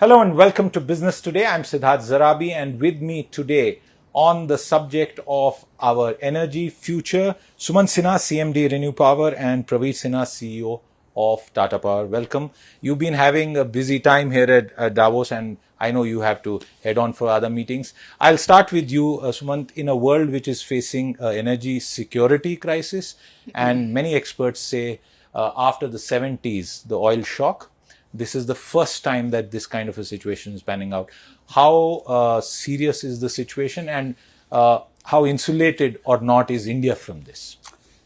Hello and welcome to Business Today. I'm Siddharth Zarabi, and with me today on the subject of our energy future, Sumant Sinha, CMD Renewable, and Praveer Sinha, CEO of Tata Power. Welcome. You've been having a busy time here at Davos, and I know you have to head on for other meetings. I'll start with you, Sumant. In a world which is facing an energy security crisis, and many experts say after the 70s, the oil shock, this is the first time that this kind of a situation is panning out. How serious is the situation, and how insulated or not is India from this?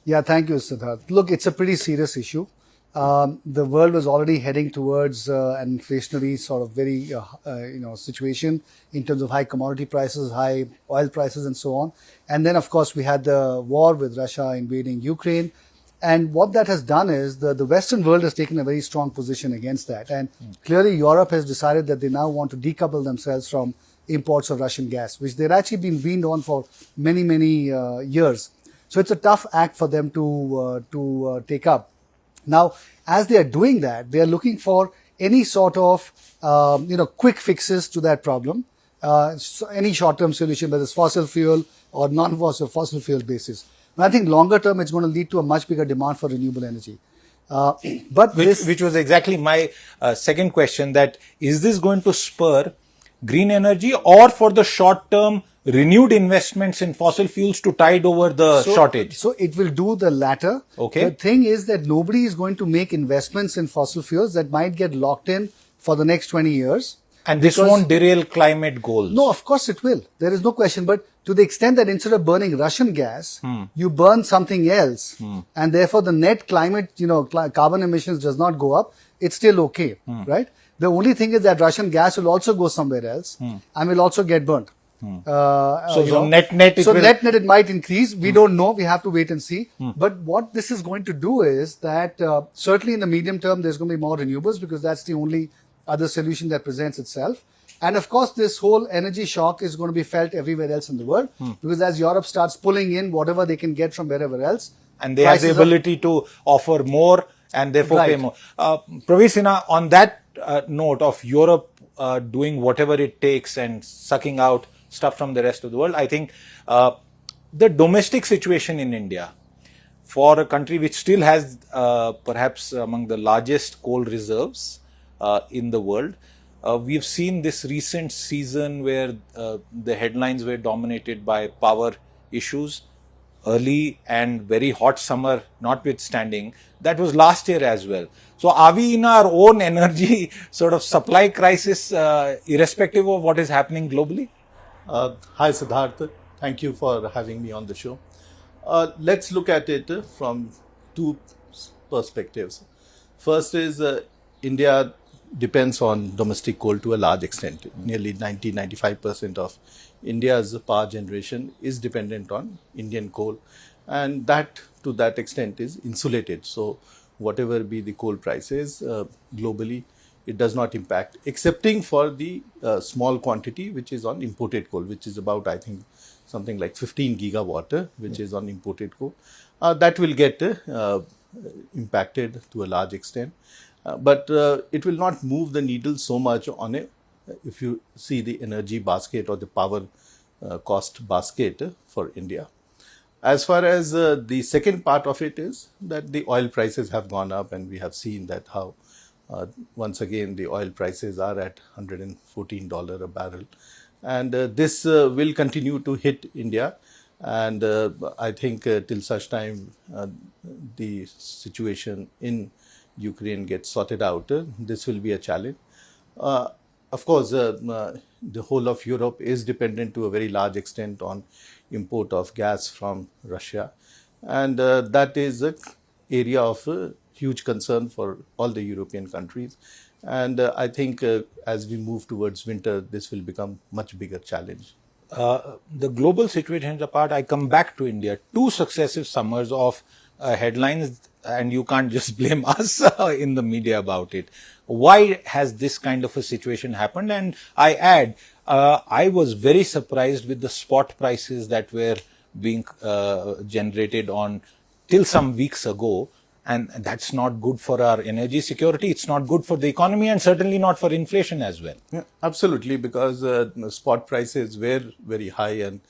Yeah, thank you, Siddharth. Look, it's a pretty serious issue. The world was already heading towards an inflationary sort of very situation in terms of high commodity prices, high oil prices, and so on. And then, of course, we had the war with Russia invading Ukraine. And what that has done is the Western world has taken a very strong position against that. And clearly Europe has decided that they now want to decouple themselves from imports of Russian gas, which they've actually been weaned on for many years. So it's a tough act for them to take up. Now, as they are doing that, they are looking for any sort of quick fixes to that problem, so any short-term solution, whether it's fossil fuel or fossil fuel basis. And I think longer term, it's going to lead to a much bigger demand for renewable energy. Which was exactly my second question, that is this going to spur green energy, or for the short term renewed investments in fossil fuels to tide over the shortage? So it will do the latter. Okay. The thing is that nobody is going to make investments in fossil fuels that might get locked in for the next 20 years. And this won't derail climate goals? No, of course it will. There is no question. But to the extent that instead of burning Russian gas, you burn something else, and therefore the net climate, carbon emissions does not go up, it's still okay, right? The only thing is that Russian gas will also go somewhere else and will also get burnt. So net it might increase. We don't know. We have to wait and see. But what this is going to do is that certainly in the medium term, there's going to be more renewables, because that's the only other solution that presents itself. And of course, this whole energy shock is going to be felt everywhere else in the world, because as Europe starts pulling in whatever they can get from wherever else, and they have the ability to offer more and therefore pay more. Praveer Sinha, on that note of Europe doing whatever it takes and sucking out stuff from the rest of the world, I think the domestic situation in India, for a country which still has perhaps among the largest coal reserves in the world, we've seen this recent season where the headlines were dominated by power issues, early and very hot summer notwithstanding. That was last year as well. So are we in our own energy sort of supply crisis, irrespective of what is happening globally? Hi Siddharth, thank you for having me on the show. Let's look at it from two perspectives. First is India depends on domestic coal to a large extent. Nearly 90-95% of India's power generation is dependent on Indian coal, and that to that extent is insulated. So whatever be the coal prices globally, it does not impact, excepting for the small quantity which is on imported coal, which is about, I think, something like 15 gigawatt, which is on imported coal. That will get impacted to a large extent. But it will not move the needle so much on it if you see the energy basket or the power cost basket for India. As far as the second part of it is that the oil prices have gone up, and we have seen that how once again the oil prices are at $114 a barrel, and this will continue to hit India. And I think till such time the situation in Ukraine gets sorted out, this will be a challenge. Of course, the whole of Europe is dependent to a very large extent on import of gas from Russia, and that is an area of huge concern for all the European countries. And I think as we move towards winter, this will become much bigger challenge. The global situation apart, I come back to India. 2 successive summers of headlines, and you can't just blame us in the media about it. Why has this kind of a situation happened? And I add, I was very surprised with the spot prices that were being generated on till some weeks ago. And that's not good for our energy security. It's not good for the economy, and certainly not for inflation as well. Yeah, absolutely, because spot prices were very high and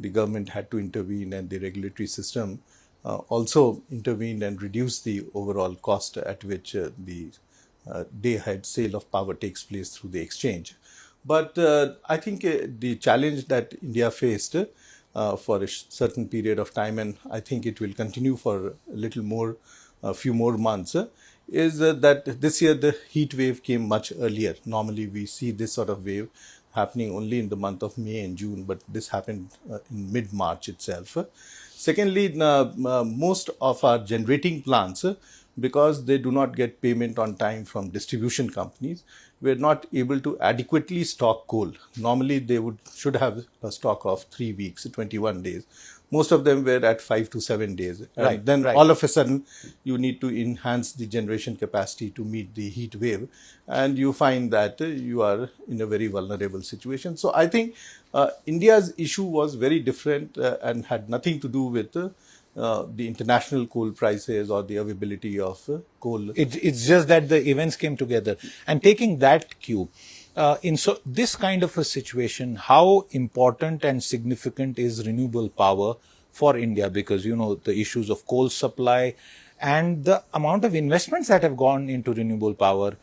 the government had to intervene, and the regulatory system also intervened and reduced the overall cost at which the day-ahead sale of power takes place through the exchange. But I think the challenge that India faced for a certain period of time, and I think it will continue for a few more months, is that this year the heat wave came much earlier. Normally we see this sort of wave happening only in the month of May and June, but this happened in mid-March itself. Secondly, most of our generating plants, because they do not get payment on time from distribution companies, were not able to adequately stock coal. Normally they should have a stock of 3 weeks, 21 days. Most of them were at 5 to 7 days. And then all of a sudden you need to enhance the generation capacity to meet the heat wave, and you find that you are in a very vulnerable situation. So I think India's issue was very different and had nothing to do with the international coal prices or the availability of coal. It's just that the events came together. And taking that cue, in this kind of a situation, how important and significant is renewable power for India? Because, the issues of coal supply and the amount of investments that have gone into renewable power,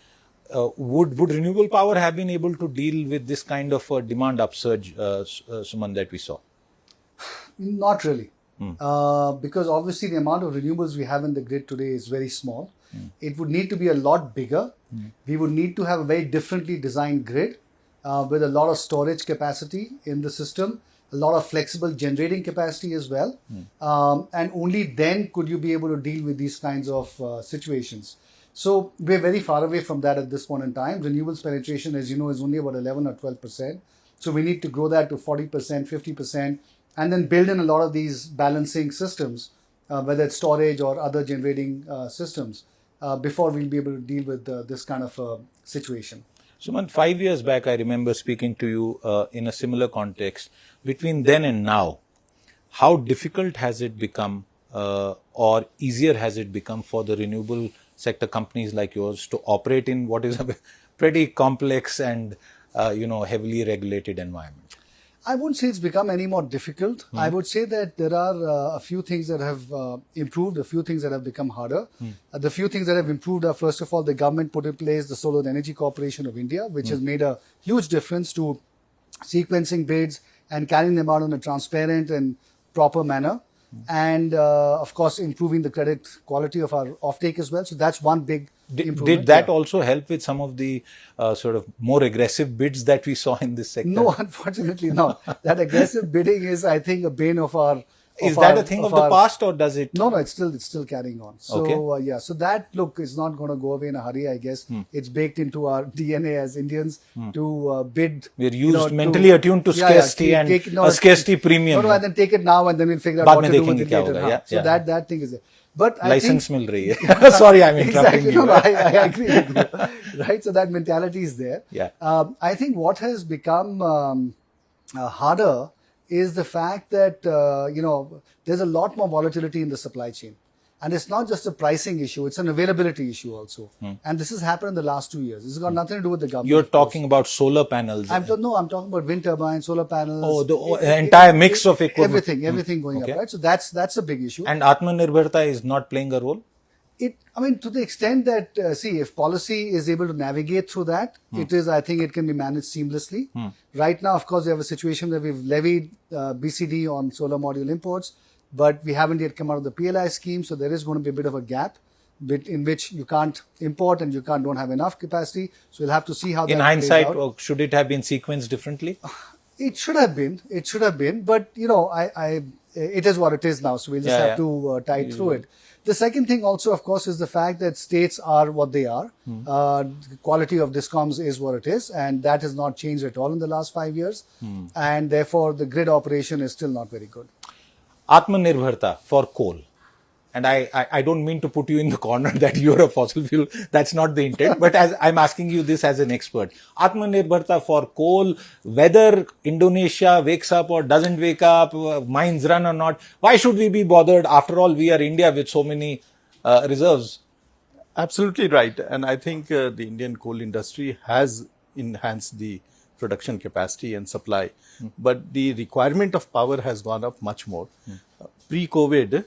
would renewable power have been able to deal with this kind of demand upsurge, Sumant, that we saw? Not really. Because obviously the amount of renewables we have in the grid today is very small. It would need to be a lot bigger. We would need to have a very differently designed grid with a lot of storage capacity in the system, a lot of flexible generating capacity as well. And only then could you be able to deal with these kinds of situations. So we're very far away from that at this point in time. Renewables penetration, as you know, is only about 11 or 12%. So we need to grow that to 40%, 50%, and then build in a lot of these balancing systems, whether it's storage or other generating systems, before we'll be able to deal with this kind of situation. Sumant, 5 years back, I remember speaking to you in a similar context. Between then and now, how difficult has it become or easier has it become for the renewable sector companies like yours to operate in what is a pretty complex and heavily regulated environment? I wouldn't say it's become any more difficult. I would say that there are a few things that have improved, a few things that have become harder. The few things that have improved are, first of all, the government put in place the Solar Energy Corporation of India, which has made a huge difference to sequencing bids and carrying them out in a transparent and proper manner. And of course, improving the credit quality of our offtake as well. So that's one big improvement. Did that also help with some of the sort of more aggressive bids that we saw in this sector? No, unfortunately not. That aggressive bidding is, I think, a bane of our... Is that a thing of the past, or does it? No, it's still carrying on. So so that look is not going to go away in a hurry. I guess it's baked into our DNA as Indians to bid. We're used mentally attuned to scarcity and a scarcity premium. No, and then take it now, and then we'll figure out what to do with it later. So that thing is there. But I license mil rahi hai. Sorry, I'm interrupting you. No, I agree with you. Right, so that mentality is there. Yeah. I think what has become harder is the fact that, there's a lot more volatility in the supply chain. And it's not just a pricing issue, it's an availability issue also. And this has happened in the last 2 years. This has got nothing to do with the government. You're talking about solar panels. I'm talking about wind turbines, solar panels. Oh, the entire mix of equipment. Everything going up, right? So that's a big issue. And Atmanirbharta is not playing a role? To the extent that, if policy is able to navigate through that, I think it can be managed seamlessly. Right now, of course, we have a situation where we've levied BCD on solar module imports, but we haven't yet come out of the PLI scheme, so there is going to be a bit of a gap in which you can't import and you don't have enough capacity. So we'll have to see how that in hindsight, should it have been sequenced differently? It should have been, but it is what it is now, so we'll just have to tide through it. The second thing also, of course, is the fact that states are what they are. The quality of DISCOMs is what it is, and that has not changed at all in the last 5 years. And therefore, the grid operation is still not very good. Atmanirbharta for coal. And I don't mean to put you in the corner that you're a fossil fuel. That's not the intent. But as I'm asking you this as an expert, Atmanirbharta for coal, whether Indonesia wakes up or doesn't wake up, mines run or not, why should we be bothered? After all, we are India with so many reserves. Absolutely right. And I think the Indian coal industry has enhanced the production capacity and supply. But the requirement of power has gone up much more. Pre-COVID,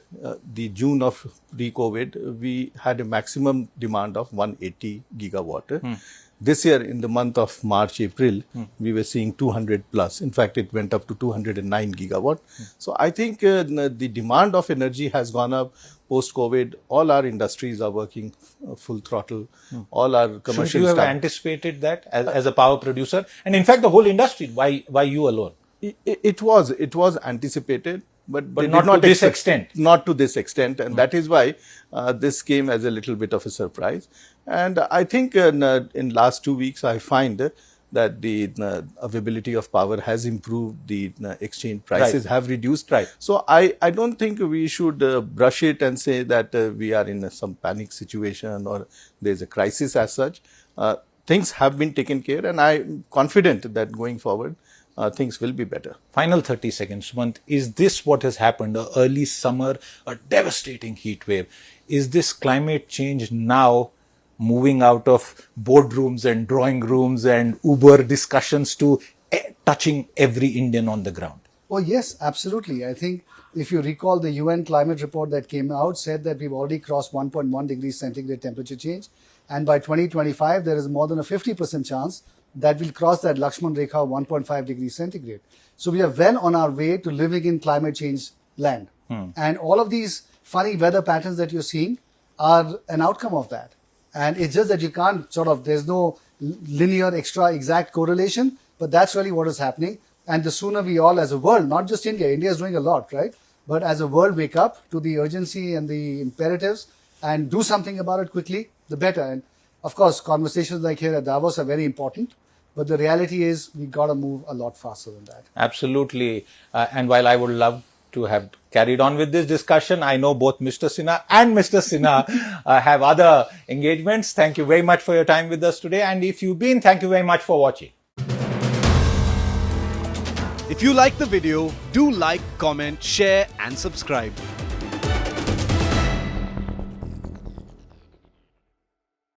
the June of pre-COVID, we had a maximum demand of 180 gigawatt. This year, in the month of March, April, we were seeing 200 plus. In fact, it went up to 209 gigawatt. So I think the demand of energy has gone up post-COVID. All our industries are working full throttle. All our commercial Should you have stuff. anticipated that as a power producer? And in fact, the whole industry, why you alone? It was anticipated, but they not did not to this expect- extent. Not to this extent, and that is why this came as a little bit of a surprise. And I think in last 2 weeks, I find that the availability of power has improved, the exchange prices Right. have reduced. Right. So I don't think we should brush it and say that we are in some panic situation or there's a crisis as such. Things have been taken care, and I'm confident that going forward, things will be better. Final 30 seconds, Sumant. Is this what has happened? A early summer, a devastating heat wave. Is this climate change now moving out of boardrooms and drawing rooms and Uber discussions to touching every Indian on the ground? Oh, yes, absolutely. I think if you recall, the UN climate report that came out said that we've already crossed 1.1 degrees centigrade temperature change. And by 2025, there is more than a 50% chance that we'll cross that Lakshman Rekha of 1.5 degrees centigrade. So we are well on our way to living in climate change land. And all of these funny weather patterns that you're seeing are an outcome of that. And it's just that you can't there's no linear, extra, exact correlation, but that's really what is happening. And the sooner we all as a world, not just India is doing a lot, right? But as a world wake up to the urgency and the imperatives and do something about it quickly, the better. And of course, conversations like here at Davos are very important, but the reality is we got to move a lot faster than that. Absolutely. And while I would love to have carried on with this discussion, I know both Mr. Sinha and Mr. Sinha have other engagements. Thank you very much for your time with us today. And if you've been, thank you very much for watching. If you like the video, do like, comment, share and subscribe.